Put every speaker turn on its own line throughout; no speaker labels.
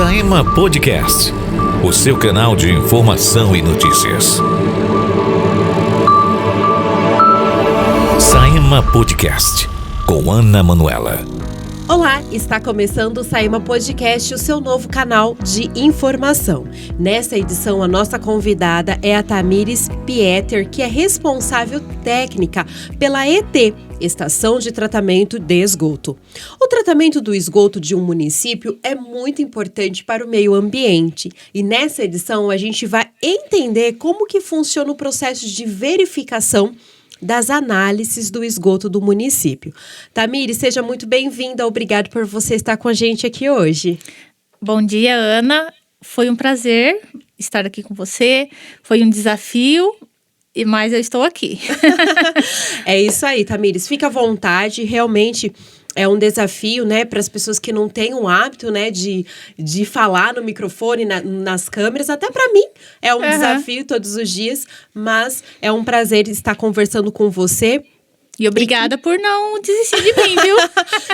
Saema Podcast, o seu canal de informação e notícias. Saema Podcast, com Ana Manuela.
Olá, está começando o Saema Podcast, o seu novo canal de informação. Nesta edição, a nossa convidada é a Tamires Pieter, que é responsável técnica pela ET, Estação de Tratamento de Esgoto. O tratamento do esgoto de um município é muito importante para o meio ambiente. E nessa edição, a gente vai entender como que funciona o processo de verificação das análises do esgoto do município. Tamires, seja muito bem-vinda. Obrigado por você estar com a gente aqui hoje.
Bom dia, Ana. Foi um prazer estar aqui com você. Foi um desafio, mas eu estou aqui.
É isso aí, Tamires. Fica à vontade. Realmente é um desafio, né, para as pessoas que não têm o hábito, né, de falar no microfone, nas câmeras. Até para mim é um desafio todos os dias, mas é um prazer estar conversando com você.
E obrigada por não desistir de mim, viu?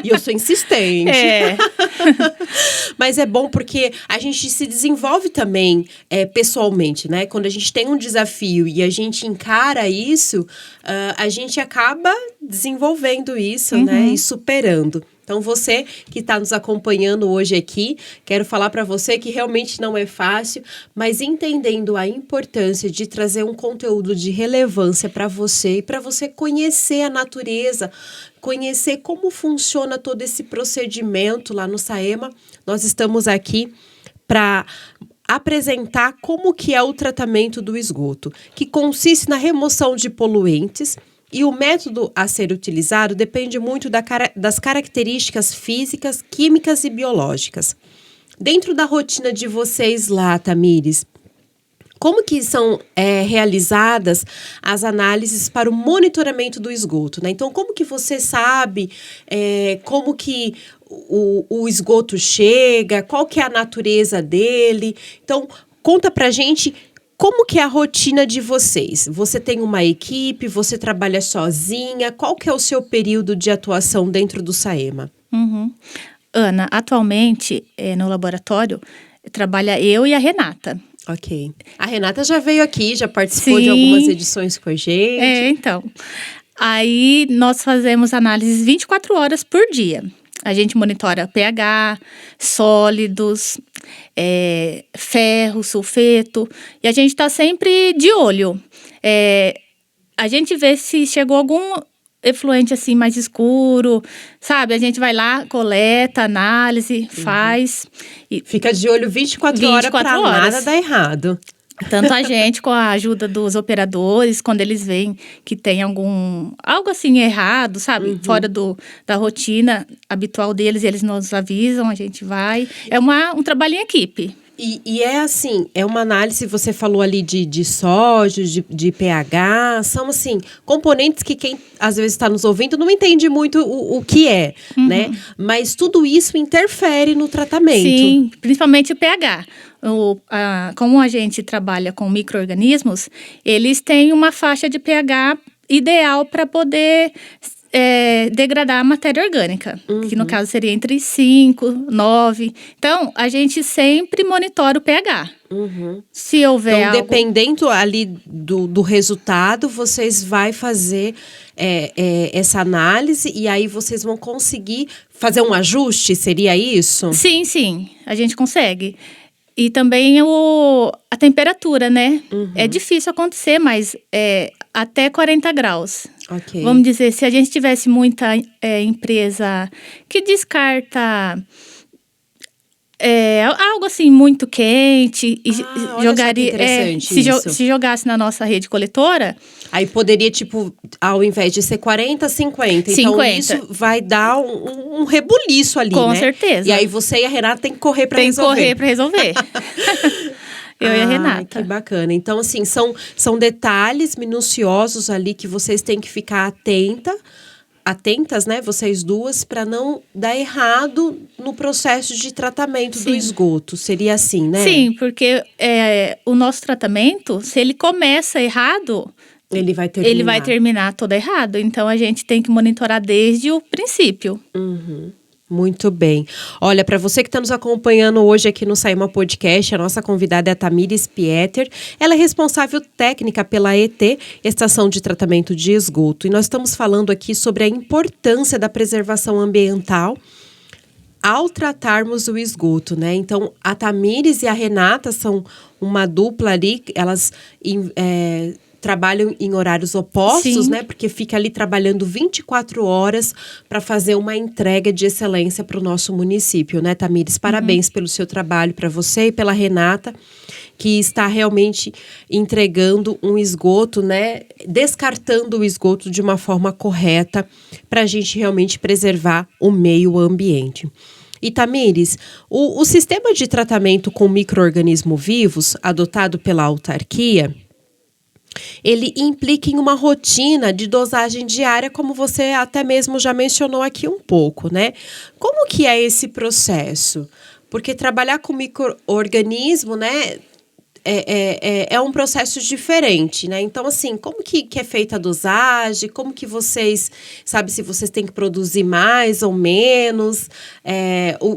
E eu sou insistente.
É.
Mas é bom porque a gente se desenvolve também pessoalmente, né? Quando a gente tem um desafio e a gente encara isso, a gente acaba desenvolvendo isso, né? E superando. Então, você que está nos acompanhando hoje aqui, quero falar para você que realmente não é fácil, mas entendendo a importância de trazer um conteúdo de relevância para você e para você conhecer a natureza, conhecer como funciona todo esse procedimento lá no Saema, nós estamos aqui para apresentar como que é o tratamento do esgoto, que consiste na remoção de poluentes. E o método a ser utilizado depende muito das características físicas, químicas e biológicas. Dentro da rotina de vocês lá, Tamires, como que são realizadas as análises para o monitoramento do esgoto, né? Então, como que você sabe como que o esgoto chega, qual que é a natureza dele? Então, conta pra gente como que é a rotina de vocês? Você tem uma equipe, você trabalha sozinha? Qual que é o seu período de atuação dentro do Saema?
Ana, atualmente no laboratório trabalha eu e a Renata.
Ok. A Renata já veio aqui, já participou de algumas edições com a gente.
Então. Aí nós fazemos análises 24 horas por dia. A gente monitora pH, sólidos, ferro, sulfeto. E a gente está sempre de olho. A gente vê se chegou algum efluente assim mais escuro, sabe? A gente vai lá, coleta, análise, faz. E
fica de olho 24 horas para nada dar errado.
Tanto a gente, com a ajuda dos operadores, quando eles veem que tem algo assim errado, sabe? Fora da rotina habitual deles, eles nos avisam, a gente vai. É um trabalho em equipe.
E é assim, é uma análise, você falou ali de sódio, de pH, são assim, componentes que quem às vezes está nos ouvindo não entende muito o que é, né? Mas tudo isso interfere no tratamento.
Sim, principalmente o pH. Como a gente trabalha com micro-organismos, eles têm uma faixa de pH ideal para poder degradar a matéria orgânica, que no caso seria entre 5, 9. Então, a gente sempre monitora o pH. Se houver
então, dependendo ali do resultado, vocês vão fazer essa análise e aí vocês vão conseguir fazer um ajuste, seria isso?
Sim, a gente consegue. E também a temperatura, né? É difícil acontecer, mas até 40 graus.
Okay.
Vamos dizer, se a gente tivesse muita empresa que descarta algo assim muito quente e jogaria, se jogasse na nossa rede coletora.
Aí poderia, tipo, ao invés de ser 40, 50. Então isso vai dar um rebuliço ali,
com
né?
certeza.
E aí você e a Renata tem que correr para resolver.
Tem que correr para resolver. Eu e a Renata.
Que bacana. Então, assim, são detalhes minuciosos ali que vocês têm que ficar atentas, né, vocês duas, para não dar errado no processo de tratamento do esgoto. Seria assim, né?
Sim, porque o nosso tratamento, se ele começa errado, ele vai terminar todo errado. Então, a gente tem que monitorar desde o princípio.
Muito bem. Olha, para você que está nos acompanhando hoje aqui no Saíma Podcast, a nossa convidada é a Tamires Pieter. Ela é responsável técnica pela ET, Estação de Tratamento de Esgoto. E nós estamos falando aqui sobre a importância da preservação ambiental ao tratarmos o esgoto, né? Então, a Tamires e a Renata são uma dupla ali, elas trabalham em horários opostos,
Sim.
né? Porque fica ali trabalhando 24 horas para fazer uma entrega de excelência para o nosso município, né, Tamires? Parabéns pelo seu trabalho, para você e pela Renata, que está realmente entregando um esgoto, né? Descartando o esgoto de uma forma correta para a gente realmente preservar o meio ambiente. E Tamires, o sistema de tratamento com micro-organismos vivos, adotado pela autarquia, ele implica em uma rotina de dosagem diária, como você até mesmo já mencionou aqui um pouco, né? Como que é esse processo? Porque trabalhar com micro-organismo, né, é um processo diferente, né? Então, assim, como que é feita a dosagem? Como que vocês, sabe, se vocês têm que produzir mais ou menos?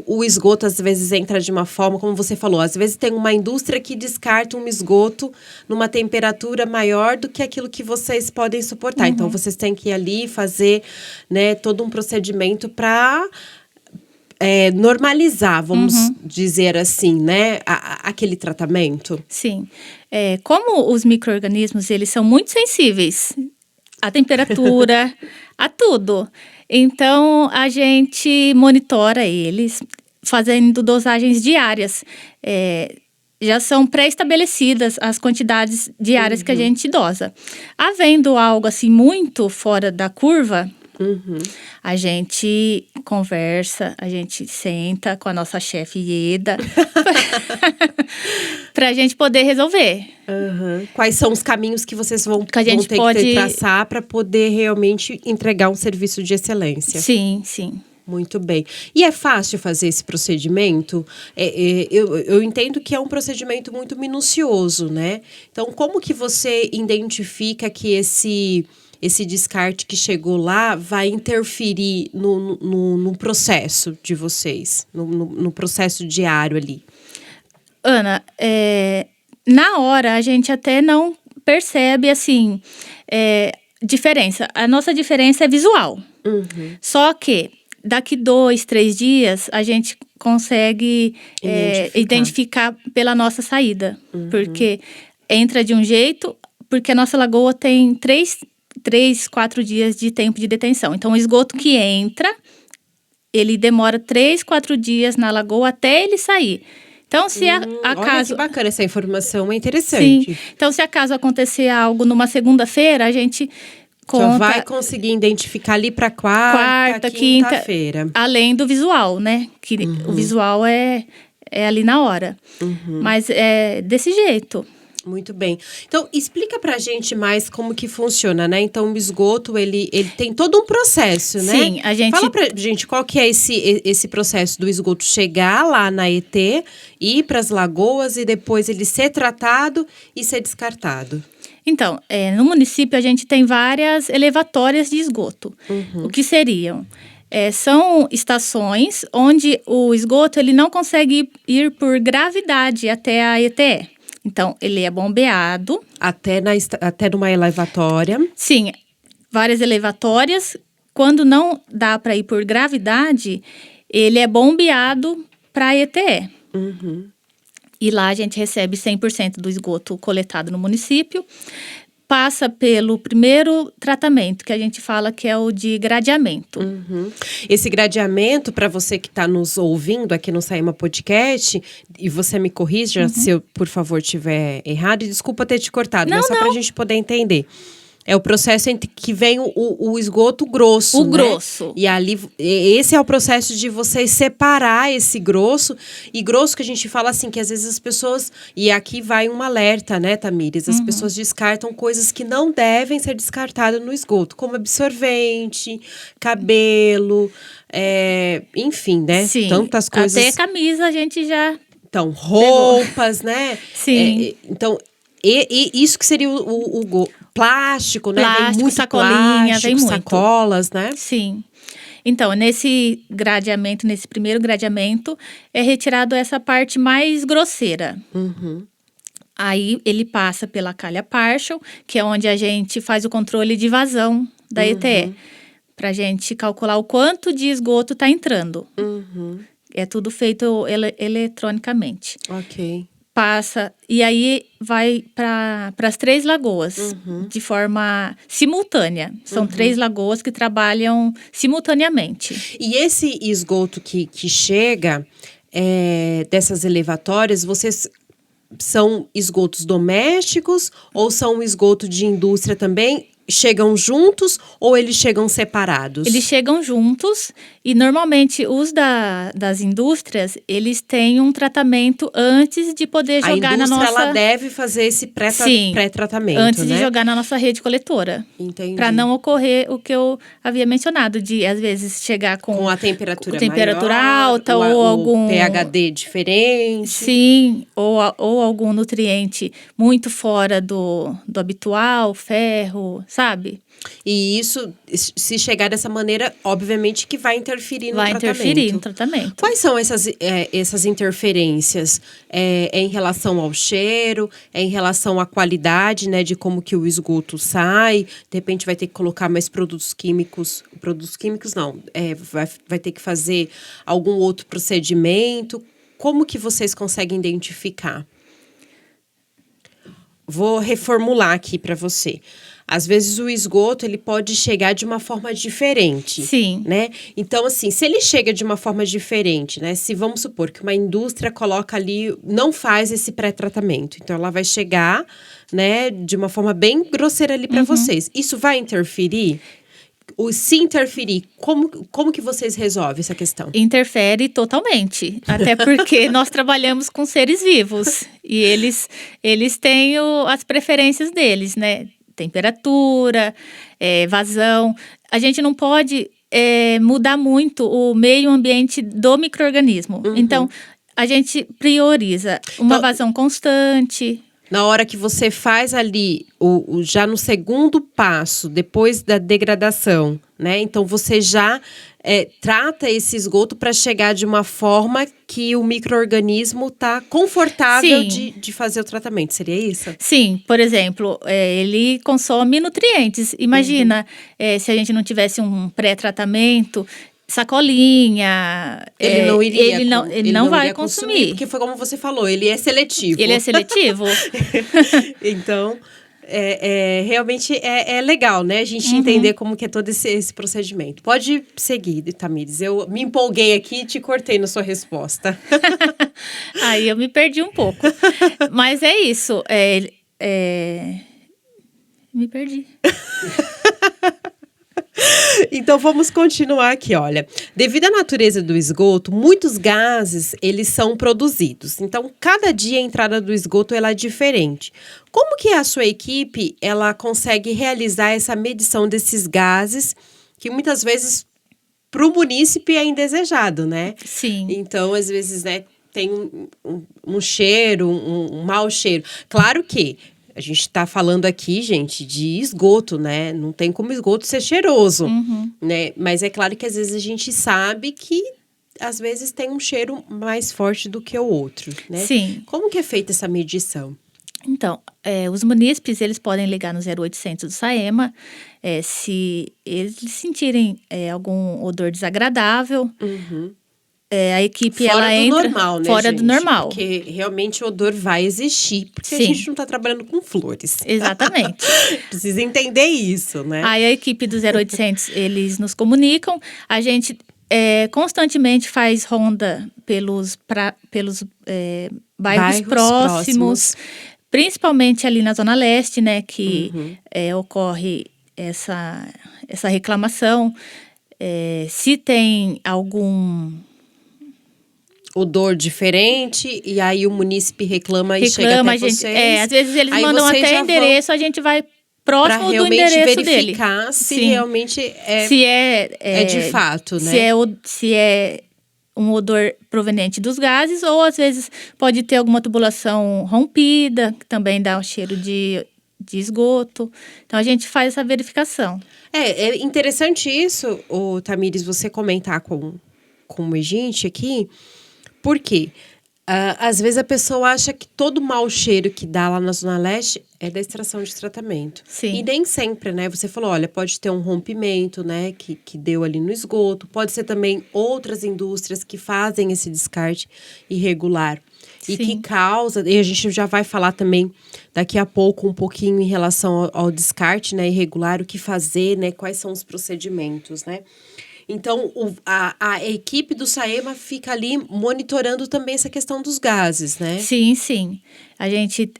O esgoto, às vezes, entra de uma forma, como você falou, às vezes tem uma indústria que descarta um esgoto numa temperatura maior do que aquilo que vocês podem suportar. Então, vocês têm que ir ali fazer, né, todo um procedimento para normalizar, vamos dizer assim, né, aquele tratamento?
Sim. Como os micro-organismos, eles são muito sensíveis à temperatura, a tudo. Então, a gente monitora eles fazendo dosagens diárias. Já são pré-estabelecidas as quantidades diárias que a gente dosa. Havendo algo assim muito fora da curva, a gente conversa, a gente senta com a nossa chefe Ieda para a gente poder resolver.
Quais são os caminhos que vocês vão
Que a gente
ter que traçar para poder realmente entregar um serviço de excelência?
Sim, sim.
Muito bem. E é fácil fazer esse procedimento? Eu entendo que é um procedimento muito minucioso, né? Então, como que você identifica que esse descarte que chegou lá vai interferir no processo de vocês, no processo diário ali?
Ana, na hora a gente até não percebe, assim, diferença. A nossa diferença é visual. Só que daqui 2, 3 dias a gente consegue identificar pela nossa saída. Porque entra de um jeito, porque a nossa lagoa tem 3, 4 dias de tempo de detenção. Então, o esgoto que entra, ele demora 3, 4 dias na lagoa até ele sair. Então, se acaso...
Olha que bacana, essa informação é interessante.
Sim. Então, se acaso acontecer algo numa segunda-feira, a gente conta...
Já vai conseguir identificar ali para quarta, quinta-feira.
Além do visual, né? Que o visual é ali na hora. Mas é desse jeito.
Muito bem. Então, explica pra gente mais como que funciona, né? Então, o esgoto, ele tem todo um processo, né?
Sim, a gente...
Fala pra gente qual que é esse processo do esgoto chegar lá na ET, ir pras lagoas e depois ele ser tratado e ser descartado.
Então, no município a gente tem várias elevatórias de esgoto. O que seriam? São estações onde o esgoto ele não consegue ir por gravidade até a ETE. Então, ele é bombeado.
Até numa elevatória.
Sim, várias elevatórias. Quando não dá para ir por gravidade, ele é bombeado para a ETE. E lá a gente recebe 100% do esgoto coletado no município. Passa pelo primeiro tratamento, que a gente fala que é o de gradeamento.
Esse gradeamento, para você que está nos ouvindo aqui no Saíma Podcast, e você me corrija se eu, por favor, estiver errado, e desculpa ter te cortado, mas só para a gente poder entender. É o processo entre que vem o esgoto grosso, né?
Grosso.
E ali, esse é o processo de vocês separar esse grosso. E grosso que a gente fala assim, que às vezes as pessoas... E aqui vai um alerta, né, Tamires? As pessoas descartam coisas que não devem ser descartadas no esgoto. Como absorvente, cabelo, enfim, né?
Sim,
tantas coisas.
Até camisa a gente já...
Então, roupas, né?
Sim.
Então... E isso que seria o plástico, né?
Plástico,
vem muito
sacolinha,
plástico,
vem muito.
sacolas, né?
Sim. Então, nesse gradeamento, nesse primeiro gradeamento, é retirado essa parte mais grosseira. Aí ele passa pela calha partial, que é onde a gente faz o controle de vazão da ETE, para a gente calcular o quanto de esgoto está entrando. É tudo feito eletronicamente.
Ok.
Passa, e aí vai para as 3 lagoas, de forma simultânea. São 3 lagoas que trabalham simultaneamente.
E esse esgoto que chega dessas elevatórias, vocês são esgotos domésticos ou são esgoto de indústria também? Chegam juntos ou eles chegam separados?
Eles chegam juntos e normalmente os das indústrias, eles têm um tratamento antes de poder jogar na nossa...
A indústria, ela deve fazer esse pré-tratamento,
antes
né?
de jogar na nossa rede coletora.
Entendi.
Para não ocorrer o que eu havia mencionado, de às vezes chegar com
a temperatura
maior, alta ou algum
pHD diferente.
Sim, ou algum nutriente muito fora do habitual, ferro, sabe?
E isso, se chegar dessa maneira, obviamente que vai interferir no tratamento.
Vai interferir no tratamento.
Quais são essas interferências? É em relação ao cheiro? É em relação à qualidade, né? De como que o esgoto sai? De repente vai ter que colocar mais produtos químicos. Produtos químicos não. Vai ter que fazer algum outro procedimento. Como que vocês conseguem identificar? Vou reformular aqui para você. Às vezes o esgoto, ele pode chegar de uma forma diferente.
Sim.
Né? Então, assim, se ele chega de uma forma diferente, né? Se vamos supor que uma indústria coloca ali, não faz esse pré-tratamento. Então, ela vai chegar, né, de uma forma bem grosseira ali para vocês. Isso vai interferir? Se interferir, como que vocês resolvem essa questão?
Interfere totalmente. Até porque nós trabalhamos com seres vivos. E eles têm as preferências deles, né? Temperatura, vazão. A gente não pode mudar muito o meio ambiente do micro-organismo. Então, a gente prioriza uma vazão constante.
Na hora que você faz ali, já no segundo passo, depois da degradação, né? Então, você já trata esse esgoto para chegar de uma forma que o micro-organismo está confortável de fazer o tratamento. Seria isso?
Sim. Por exemplo, ele consome nutrientes. Imagina, se a gente não tivesse um pré-tratamento... Sacolinha.
Ele não iria.
Ele não vai consumir.
Porque foi como você falou, ele é seletivo.
Ele é seletivo.
Então, realmente é legal, né? A gente entender como que é todo esse procedimento. Pode seguir, Tamires. Eu me empolguei aqui e te cortei na sua resposta.
Aí eu me perdi um pouco. Mas é isso. Me perdi.
Então, vamos continuar aqui, olha. Devido à natureza do esgoto, muitos gases, eles são produzidos. Então, cada dia a entrada do esgoto, ela é diferente. Como que a sua equipe, ela consegue realizar essa medição desses gases, que muitas vezes, para o munícipe, é indesejado, né?
Sim.
Então, às vezes, né, tem um cheiro, um mau cheiro. Claro que a gente está falando aqui, gente, de esgoto, né? Não tem como esgoto ser cheiroso, né? Mas é claro que às vezes a gente sabe que às vezes tem um cheiro mais forte do que o outro, né?
Sim.
Como que é feita essa medição?
Então, os munícipes, eles podem ligar no 0800 do SAEMA, se eles sentirem algum odor desagradável. A equipe, ela entra
normal, né,
fora
gente?
do normal.
Porque realmente o odor vai existir, porque a gente não está trabalhando com flores.
Exatamente.
Precisa entender isso, né?
Aí a equipe do 0800, eles nos comunicam. A gente constantemente faz ronda pelos bairros próximos. Principalmente ali na Zona Leste, né? Que ocorre essa reclamação. Se tem algum
odor diferente, e aí o munícipe reclama e chega até vocês.
Às vezes eles
aí
mandam até endereço, a gente vai próximo do endereço dele.
Para realmente verificar se
Sim.
realmente é de fato, né?
Se é um odor proveniente dos gases, ou às vezes pode ter alguma tubulação rompida, que também dá um cheiro de de esgoto. Então, a gente faz essa verificação.
É interessante isso, Tamires, você comentar com a gente aqui, porque às vezes a pessoa acha que todo mau cheiro que dá lá na Zona Leste é da extração de tratamento.
Sim.
E nem sempre, né? Você falou, olha, pode ter um rompimento, né? Que deu ali no esgoto. Pode ser também outras indústrias que fazem esse descarte irregular. E
Sim.
que causa, e a gente já vai falar também daqui a pouco um pouquinho em relação ao descarte, né, irregular, o que fazer, né, quais são os procedimentos, né. Então, a equipe do SAEMA fica ali monitorando também essa questão dos gases, né?
Sim, sim. A gente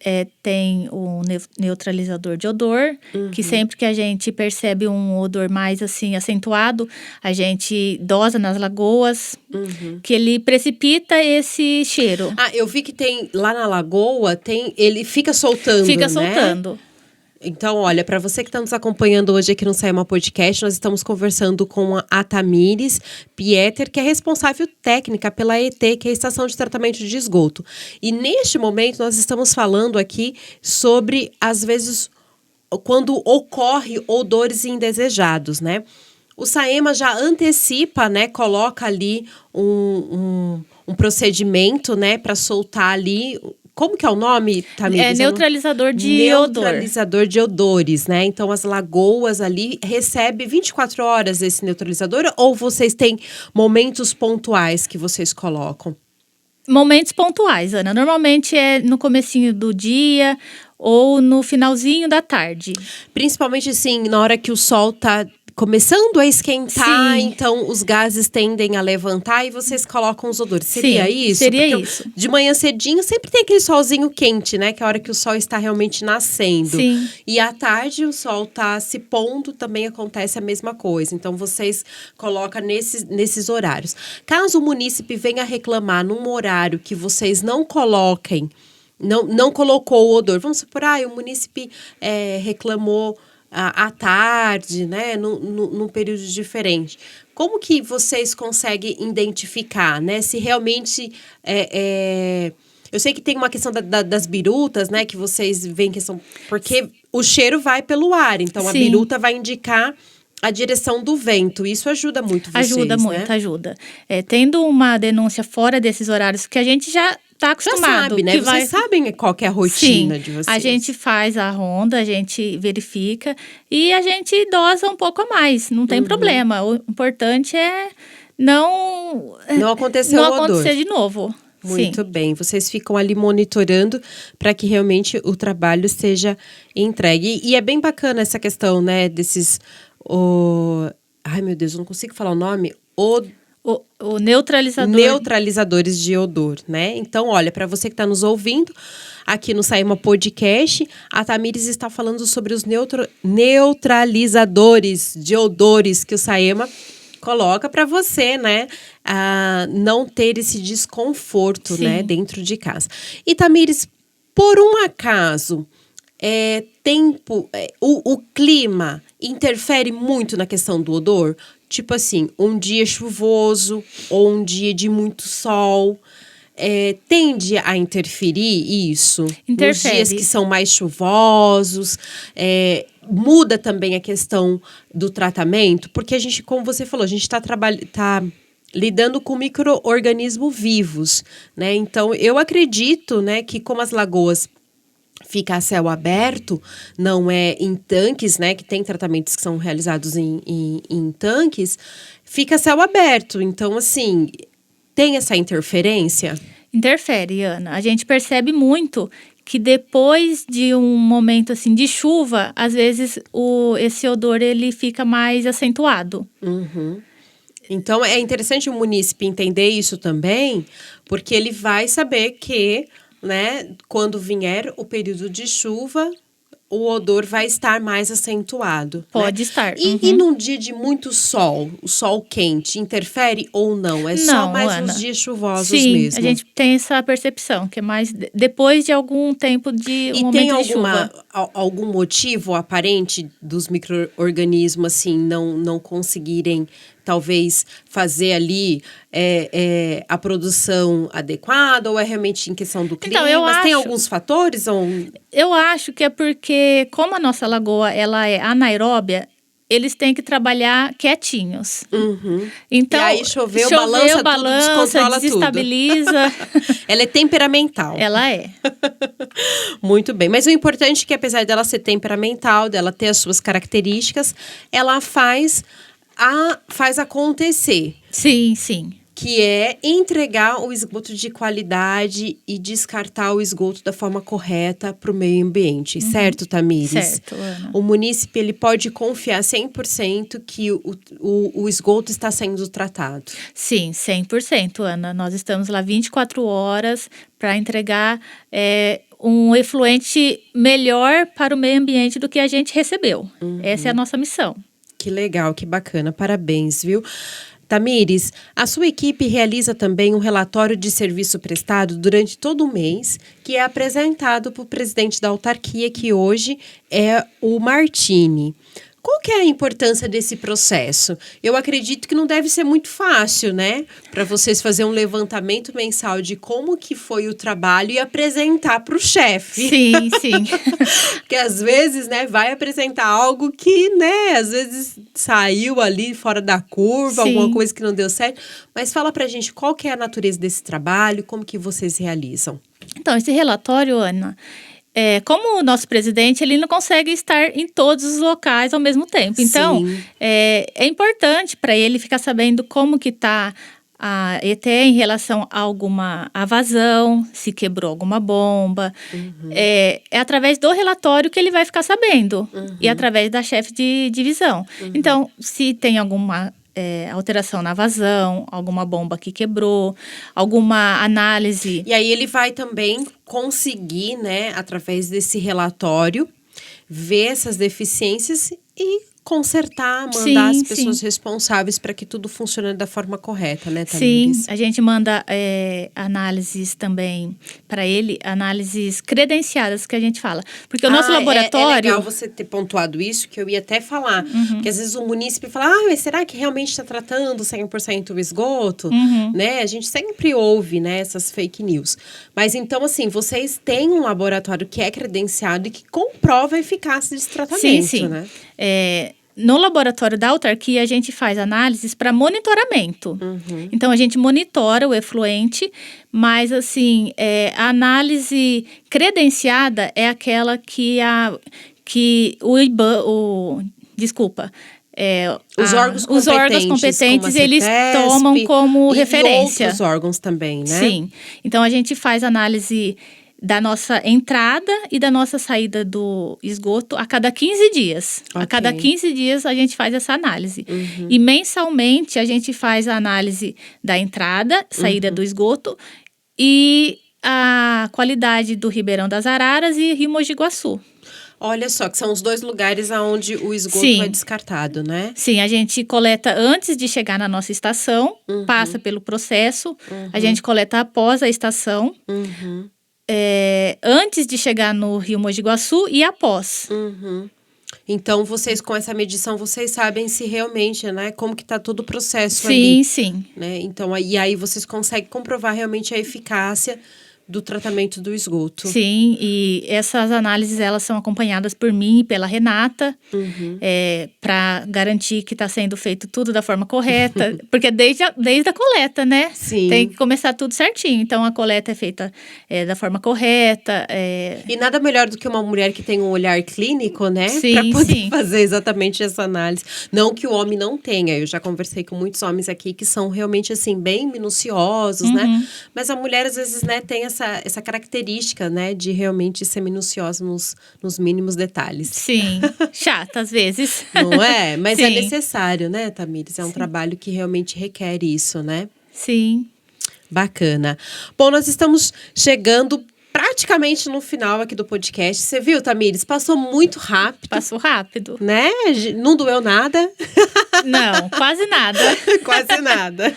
tem o neutralizador de odor, que sempre que a gente percebe um odor mais assim acentuado, a gente dosa nas lagoas, que ele precipita esse cheiro.
Eu vi que tem lá na lagoa, ele fica soltando,
Fica
né?
soltando.
Então, olha, para você que está nos acompanhando hoje aqui no SAEMA Podcast, nós estamos conversando com a Tamires Pieter, que é responsável técnica pela ET, que é a Estação de Tratamento de Esgoto. E neste momento nós estamos falando aqui sobre, às vezes, quando ocorre odores indesejados, né? O SAEMA já antecipa, né? Coloca ali um procedimento, né? Para soltar ali. Como que é o nome, Tamires?
Neutralizador de odor.
Neutralizador de odores, né? Então, as lagoas ali recebem 24 horas esse neutralizador ou vocês têm momentos pontuais que vocês colocam?
Momentos pontuais, Ana. Normalmente é no comecinho do dia ou no finalzinho da tarde.
Principalmente, assim, na hora que o sol tá começando a esquentar,
Sim.
então os gases tendem a levantar e vocês colocam os odores. Seria
Sim,
isso?
seria
Porque
isso.
de manhã cedinho sempre tem aquele solzinho quente, né? Que é a hora que o sol está realmente nascendo.
Sim.
E à tarde o sol tá se pondo, também acontece a mesma coisa. Então vocês colocam nesses horários. Caso o munícipe venha reclamar num horário que vocês não coloquem, não colocou o odor, vamos supor, o munícipe reclamou à tarde, né, num período diferente. Como que vocês conseguem identificar, né, se realmente eu sei que tem uma questão das birutas, né, que vocês veem que são... Porque o cheiro vai pelo ar, então a
Sim.
biruta vai indicar a direção do vento. Isso ajuda muito vocês,
Ajuda
né?
muito, ajuda. Tendo uma denúncia fora desses horários que a gente já está acostumado.
Já sabe, né?
Que
Vocês sabem qual que é a rotina
Sim,
de vocês.
a gente faz a ronda, a gente verifica e a gente dosa um pouco a mais, não tem problema. O importante é não
acontecer o odor.
acontecer de novo.
Muito bem, vocês ficam ali monitorando para que realmente o trabalho seja entregue. E é bem bacana essa questão, né, desses... Ai, meu Deus, eu não consigo falar o nome.
O neutralizador.
Neutralizadores de odor, né? Então, olha, para você que está nos ouvindo aqui no SAEMA Podcast, a Tamires está falando sobre os neutralizadores de odores que o SAEMA coloca para você, né? Não ter esse desconforto,
Sim.
né? Dentro de casa. E, Tamires, por um acaso, o clima interfere muito na questão do odor? Tipo assim, um dia chuvoso ou um dia de muito sol, tende a interferir isso?
Interfere.
Nos dias que são mais chuvosos, muda também a questão do tratamento? Porque a gente, como você falou, a gente está lidando com micro-organismos vivos, né? Então, eu acredito, né, que como as lagoas fica a céu aberto, não é em tanques, né? Que tem tratamentos que são realizados em tanques, fica a céu aberto. Então, assim, tem essa interferência?
Interfere, Ana. A gente percebe muito que depois de um momento assim de chuva, às vezes esse odor ele fica mais acentuado.
Uhum. Então, é interessante o munícipe entender isso também, porque ele vai saber que, né, quando vier o período de chuva, o odor vai estar mais acentuado.
Pode
né?
estar.
E num dia de muito sol, o sol quente, interfere ou não? É só
Não,
mais
Ana.
nos dias chuvosos
Sim,
mesmo?
a gente tem essa percepção, que é mais depois de algum tempo de
E
momento
tem
de chuva.
algum motivo aparente dos micro-organismos, assim, não conseguirem talvez fazer ali a produção adequada, ou é realmente em questão do clima?
Então,
Tem alguns fatores?
Eu acho que é porque, como a nossa lagoa ela é anaeróbia, eles têm que trabalhar quietinhos. Então,
e aí choveu, balança tudo, descontrola
desestabiliza.
Ela é temperamental.
Ela é.
Muito bem. Mas o importante é que, apesar dela ser temperamental, dela ter as suas características, ela faz acontecer.
Sim, sim.
Que é entregar o esgoto de qualidade e descartar o esgoto da forma correta para o meio ambiente. Certo, Tamires?
Certo, Ana.
O munícipe ele pode confiar 100% que o esgoto está sendo tratado.
Sim, 100%, Ana. Nós estamos lá 24 horas para entregar um efluente melhor para o meio ambiente do que a gente recebeu. Essa é a nossa missão.
Que legal, que bacana. Parabéns, viu? Tamires, a sua equipe realiza também um relatório de serviço prestado durante todo o mês, que é apresentado para o presidente da autarquia, que hoje é o Martini. Qual que é a importância desse processo? Eu acredito que não deve ser muito fácil, né? Para vocês fazer um levantamento mensal de como que foi o trabalho e apresentar para o chefe.
Sim, sim.
Porque às vezes, né, vai apresentar algo que, né, às vezes saiu ali fora da curva,
Sim.
alguma coisa que não deu certo. Mas fala pra gente qual que é a natureza desse trabalho, como que vocês realizam.
Então, esse relatório, Ana, como o nosso presidente, ele não consegue estar em todos os locais ao mesmo tempo. Então,
Sim.
é importante para ele ficar sabendo como que está a ETE em relação a alguma vazão, se quebrou alguma bomba. É através do relatório que ele vai ficar sabendo. E através da chefe de divisão. Então, se tem alguma alteração na vazão, alguma bomba que quebrou, alguma análise.
E aí ele vai também conseguir, né, através desse relatório, ver essas deficiências e consertar, mandar as pessoas responsáveis para que tudo funcione da forma correta, né, Tamires?
Sim, a gente manda análises também para ele, análises credenciadas que a gente fala. Porque o nosso laboratório...
É legal você ter pontuado isso, que eu ia até falar. Porque às vezes o munícipe fala, mas será que realmente está tratando 100% o esgoto? Né? A gente sempre ouve, né, essas fake news. Mas então, assim, vocês têm um laboratório que é credenciado e que comprova a eficácia desse tratamento, né?
No laboratório da autarquia, a gente faz análises para monitoramento. Então, a gente monitora o efluente, mas, assim, a análise credenciada é aquela que o IBAN, os órgãos competentes eles tomam como referência.
E outros órgãos também, né?
Sim. Então, a gente faz análise da nossa entrada e da nossa saída do esgoto a cada 15 dias.
Okay.
A cada 15 dias a gente faz essa análise. E mensalmente a gente faz a análise da entrada, saída do esgoto e a qualidade do Ribeirão das Araras e Rio Mogi Guaçu.
Olha só, que são os dois lugares onde o esgoto é descartado, né?
Sim, a gente coleta antes de chegar na nossa estação, passa pelo processo, a gente coleta após a estação, antes de chegar no Rio Mogi Guaçu e após.
Então, vocês, com essa medição, vocês sabem se realmente, né, como que tá todo o processo ali.
Sim.
Né? Então, aí vocês conseguem comprovar realmente a eficácia do tratamento do esgoto.
Sim, e essas análises, elas são acompanhadas por mim e pela Renata, para garantir que está sendo feito tudo da forma correta, porque desde a coleta, né?
Sim.
Tem que começar tudo certinho, então a coleta é feita da forma correta.
E nada melhor do que uma mulher que tem um olhar clínico, né?
Sim,
para poder fazer exatamente essa análise. Não que o homem não tenha, eu já conversei com muitos homens aqui que são realmente, assim, bem minuciosos, né? Mas a mulher, às vezes, né, tem essa característica, né, de realmente ser minuciosa nos mínimos detalhes.
Sim, chata às vezes.
Não é? Mas
Sim.
é necessário, né, Tamires? É um trabalho que realmente requer isso, né?
Sim.
Bacana. Bom, nós estamos chegando praticamente no final aqui do podcast. Você viu, Tamires? Passou muito rápido.
Passou rápido.
Né? Não doeu nada.
Não, quase nada.
Quase nada.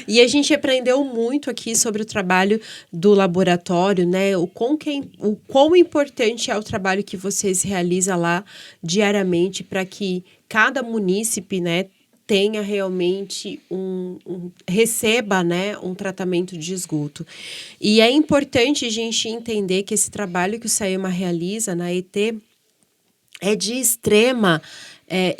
E a gente aprendeu muito aqui sobre o trabalho do laboratório, né? O quão importante é o trabalho que vocês realizam lá diariamente para que cada munícipe, né, tenha realmente receba, né, um tratamento de esgoto. E é importante a gente entender que esse trabalho que o SAEMA realiza na ET é de extrema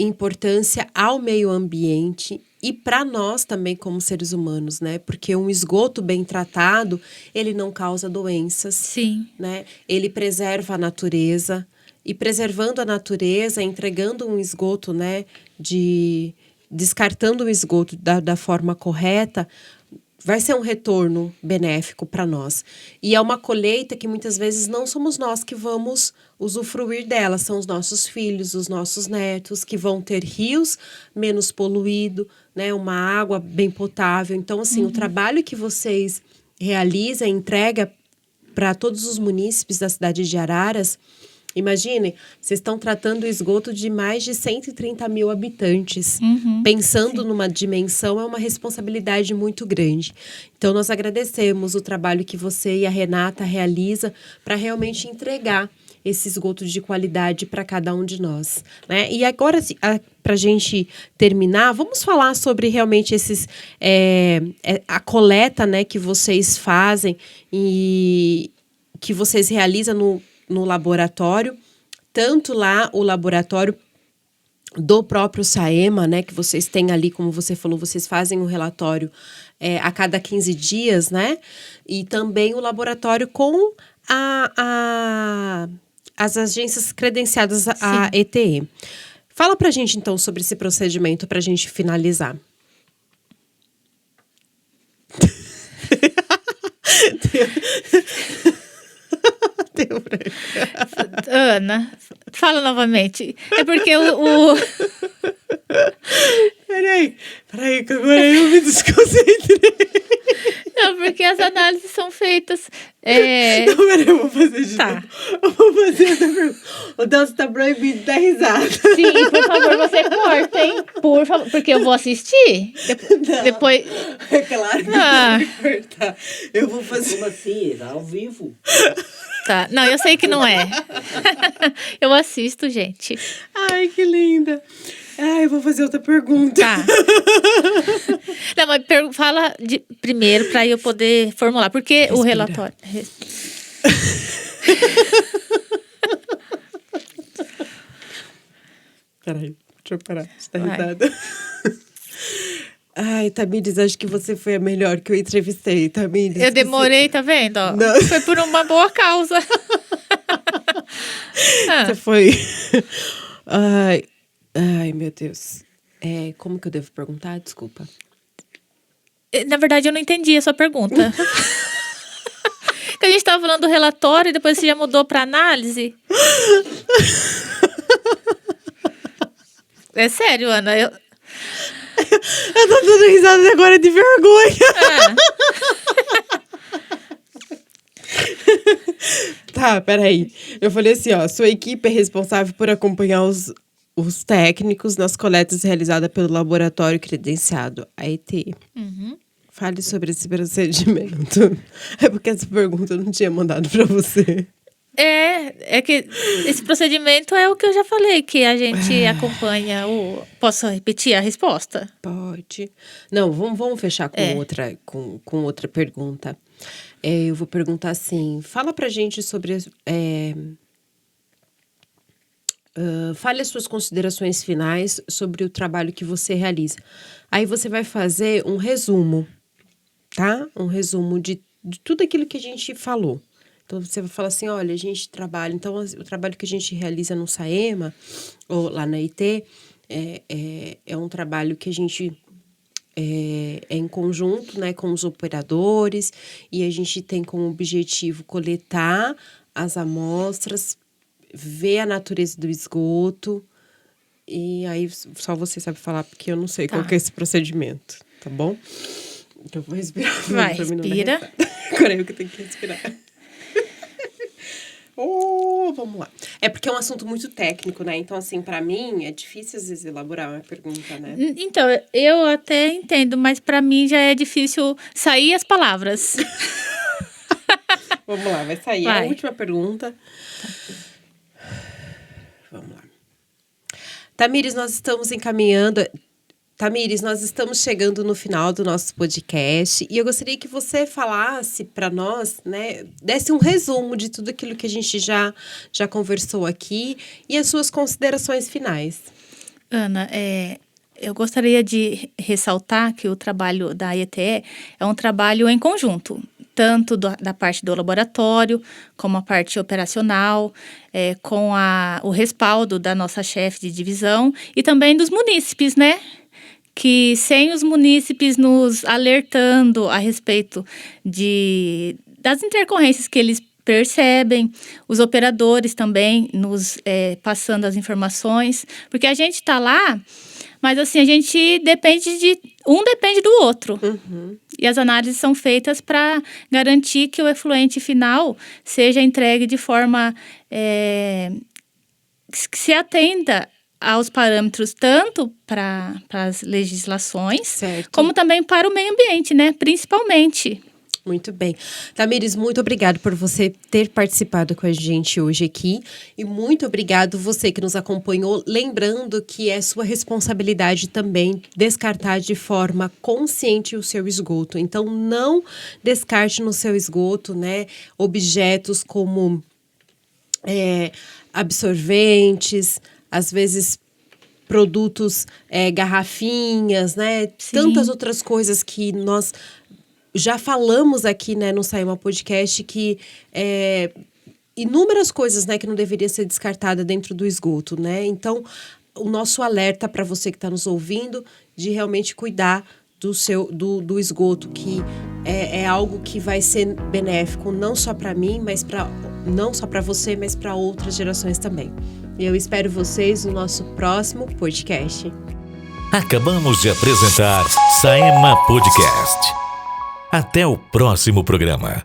importância ao meio ambiente e para nós também como seres humanos, né? Porque um esgoto bem tratado, ele não causa doenças,
Sim.
né? Ele preserva a natureza e preservando a natureza, entregando um esgoto, né? Descartando o esgoto da forma correta, vai ser um retorno benéfico para nós. E é uma colheita que muitas vezes não somos nós que vamos usufruir dela, são os nossos filhos, os nossos netos, que vão ter rios menos poluídos, né, uma água bem potável. Então, assim, o trabalho que vocês realizam, entrega para todos os munícipes da cidade de Araras. Imaginem, vocês estão tratando o esgoto de mais de 130 mil habitantes. Pensando numa dimensão, é uma responsabilidade muito grande. Então, nós agradecemos o trabalho que você e a Renata realizam para realmente entregar esse esgoto de qualidade para cada um de nós, né? E agora, para a gente terminar, vamos falar sobre realmente a coleta, né, que vocês fazem e que vocês realizam no laboratório, tanto lá o laboratório do próprio SAEMA, né, que vocês têm ali, como você falou, vocês fazem um relatório a cada 15 dias, né, e também o laboratório com as agências credenciadas à ETE. Fala pra gente, então, sobre esse procedimento, pra gente finalizar.
Ana, fala novamente. É porque
Peraí, que agora eu me desconcentrei.
Não, porque as análises são feitas...
Não, peraí, eu vou fazer de
Tá.
novo. Eu vou fazer outra pergunta. O Delcio tá proibido de dar risada.
Sim, por favor, você corta, hein? Por favor, porque eu vou assistir.
Não.
Depois...
É claro que
Ah.
eu vou cortar. Eu vou fazer...
Como assim? Tá ao vivo.
Tá. Não, eu sei que não é. Eu assisto, gente.
Ai, que linda. Ai, eu vou fazer outra pergunta.
Tá. Não, mas fala primeiro para eu poder formular. Porque o relatório...
Peraí, deixa eu parar. Você tá
Vai.
risada? Ai, Tamires, acho que você foi a melhor que eu entrevistei, Tamires.
Eu demorei, tá vendo? Ó?
Não.
Foi por uma boa causa.
Você foi... Ai, meu Deus. Como que eu devo perguntar? Desculpa.
Na verdade, eu não entendi a sua pergunta. Que a gente tava falando do relatório e depois você já mudou para análise. É sério, Ana.
Eu tô dando risada agora de vergonha. Tá, peraí. Eu falei assim, ó. Sua equipe é responsável por acompanhar os técnicos nas coletas realizadas pelo laboratório credenciado, a ET. Fale sobre esse procedimento. É porque essa pergunta eu não tinha mandado pra você.
É que esse procedimento é o que eu já falei, que a gente acompanha o... Posso repetir a resposta?
Pode. Não, vamos fechar com outra pergunta. Eu vou perguntar assim, fala pra gente sobre... fale as suas considerações finais sobre o trabalho que você realiza. Aí você vai fazer um resumo, tá? Um resumo de tudo aquilo que a gente falou. Então, você vai falar assim, olha, a gente trabalha... Então, o trabalho que a gente realiza no SAEMA, ou lá na IT, é um trabalho que a gente... É em conjunto, né, com os operadores, e a gente tem como objetivo coletar as amostras, ver a natureza do esgoto, e aí só você sabe falar, porque eu não sei qual que é esse procedimento, tá bom? Então, eu vou respirar.
Vai, respira.
Agora eu que tenho que respirar. Vamos lá. É porque é um assunto muito técnico, né? Então, assim, pra mim, é difícil, às vezes, elaborar uma pergunta, né?
Então, eu até entendo, mas para mim já é difícil sair as palavras.
Vamos lá, vai sair.
Vai.
A última pergunta. Vamos lá. Tamires, nós estamos encaminhando... Tamires, nós estamos chegando no final do nosso podcast e eu gostaria que você falasse para nós, né, desse um resumo de tudo aquilo que a gente já conversou aqui e as suas considerações finais.
Ana, eu gostaria de ressaltar que o trabalho da IETE é um trabalho em conjunto, tanto da parte do laboratório, como a parte operacional, com o respaldo da nossa chefe de divisão e também dos munícipes, né? Que sem os munícipes nos alertando a respeito das intercorrências que eles percebem, os operadores também nos passando as informações, porque a gente está lá, mas assim, a gente depende do outro.
Uhum.
E as análises são feitas para garantir que o efluente final seja entregue de forma que se atenda aos parâmetros tanto para as legislações,
certo,
como também para o meio ambiente, né? Principalmente.
Muito bem. Tamires, muito obrigado por você ter participado com a gente hoje aqui e muito obrigado você que nos acompanhou, lembrando que é sua responsabilidade também descartar de forma consciente o seu esgoto. Então, não descarte no seu esgoto, né, objetos como absorventes, às vezes produtos, garrafinhas, né?
Sim.
Tantas outras coisas que nós já falamos aqui, né, no Saema Podcast, que inúmeras coisas, né, que não deveria ser descartada dentro do esgoto, né? Então, o nosso alerta para você que está nos ouvindo de realmente cuidar do esgoto, que é algo que vai ser benéfico não só para mim, mas não só para você, mas para outras gerações também. E eu espero vocês no nosso próximo podcast.
Acabamos de apresentar Saema Podcast. Até o próximo programa.